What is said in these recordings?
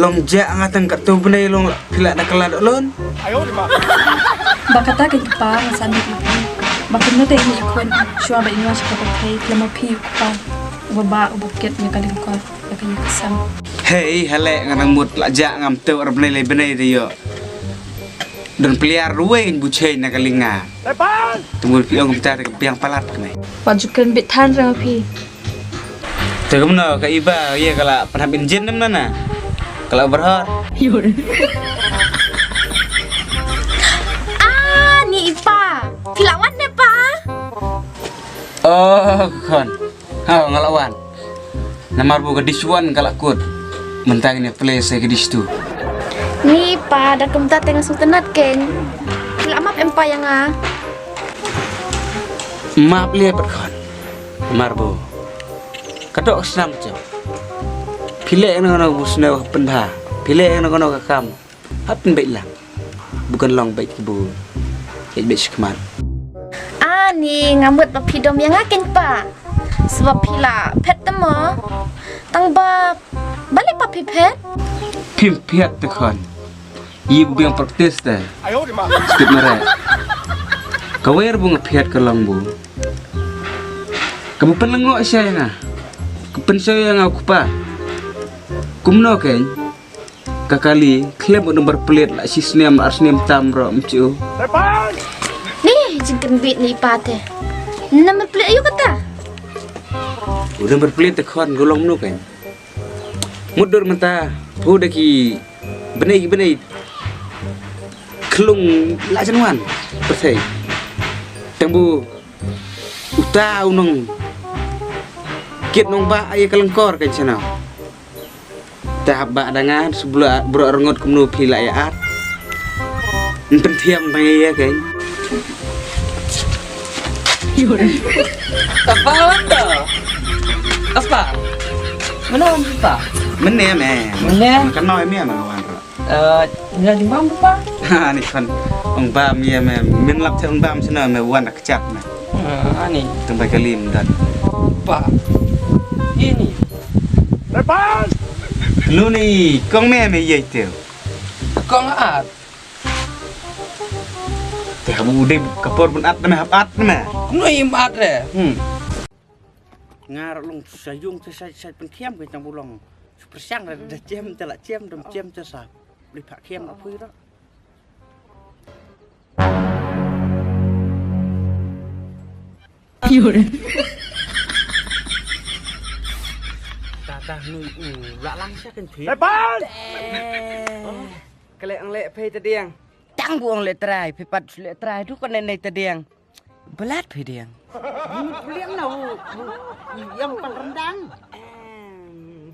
long ja ngatang kat tu benai long pila nak kelad lon. Bakata ke pa masami ipi. Bakit na tayo ni akon shua ba inwa sa kapatay lama piyu pa. Baba ubukit niya kalingkot ya kanya kasam. Hei halek ngatang mut la ja ngam tu benai le benai dia. Dan peliar ruweng bucai nak kalinga. Tunggu piang kita ke piang palat kene. Wajukan bitan rang pi. Tegumno ka iba ye kala pernah injin mana? Kalau berhar. Ni ipa. Kilawan ne pa. Oh, kon. Ha ngalawan. Namar bu gadiswan kala kut. Mentang ni place ke dis tu. Ni pa dah kumta tengah sultanat ken. Kilamap empa yang Maaf lihat kon. Namar bu. Kadok senam jauh. Pilih yang nak busna pendha. Pilih yang nak kakam. Happen baik lah. Bukan long baik ibu. Baik baik sekeman. Ni ngambut papidom yang aken pa. Sebab pila pet temo. Tang ba balik papi pet. Pimpiat tu kon. Ibu yang praktis dah. Sikit merah. Kawir bunga piat ke long bu. Kamu penengok saya na. Kepensoy yang aku pa. Kumno ken. Kakali klem nomor pelit la sisnem arsnem tamro mcu. Ni jengken bit ni pa te. Nama pelit ayo kata. Udah berpelit tekon golong nu kan. Mudur mata pudaki benai kelung lajanwan percaya. Tembu uta unong kit nong ba ay kalengkor kan sana. Tahap ba dengan sebelah berengot kumnu pila ya at. Pentiam tanya ya kan. Apa anda? Apa? Mana apa? Mana me? Mana? Kan noi me ma wan. Nila di bang apa? Ha ni kan ong ba me me min lap te ong ba sana me wan ak cap me. Ni Tempat kalim dan. apa? Ini. Lu ni kong me ye teu. Kau ngat? Teh kamu udah kapor pun at me at me. Kau imat deh. Ngar long sayung te sai penkiam ke tang bulong. Persang dah jam telak jam dom jam te sa. Beli pak kiam apa ira. Tah nu lak lang sia kan phi. Kelek anglek pay tadiang. Tang buang lek try, pipat lek try tu kan nenai tadiang. Belat pay diang. Beliang nau yang paling rendang.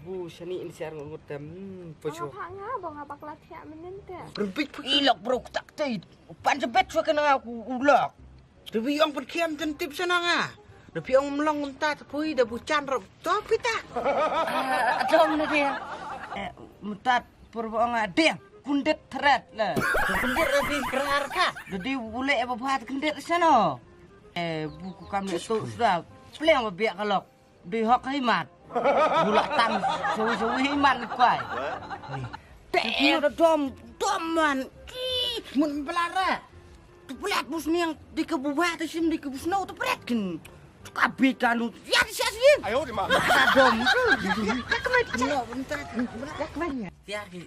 Bu sani ini siar ngutem. Pojo. Hanga bang apa kelatih menente. Rempik Ilok bro tak tait. Pan sebet so kena aku ulok. Dewi yang perkiam tentip sana nga. Dewi yang melong entah tapi dah bucan rap tapi tak. Adom na dia. Mutat purbo nga dia. Kundet threat lah. Kundet lebih kerar kah? Jadi boleh apa buat kundet sana. Buku kami tu sudah. Peleng apa biak kalok. Di hok himat. Bulak tam suwi himat kuai. Teh dom man. Mun belara. Tu pelat bus ni yang di kebuah tu sim di kebus no tu pelat kan. Tu kabit kan lu. Ya di sini. Ayo di mana? Dom tu. Ya kemana? No, bentar. Ya kemana?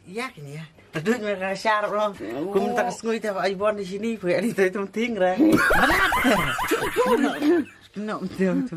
Yakin ya. Tadi mereka syarat loh. Aku minta kesengui tiap Ibon di sini. Buat itu penting lah. No, betul.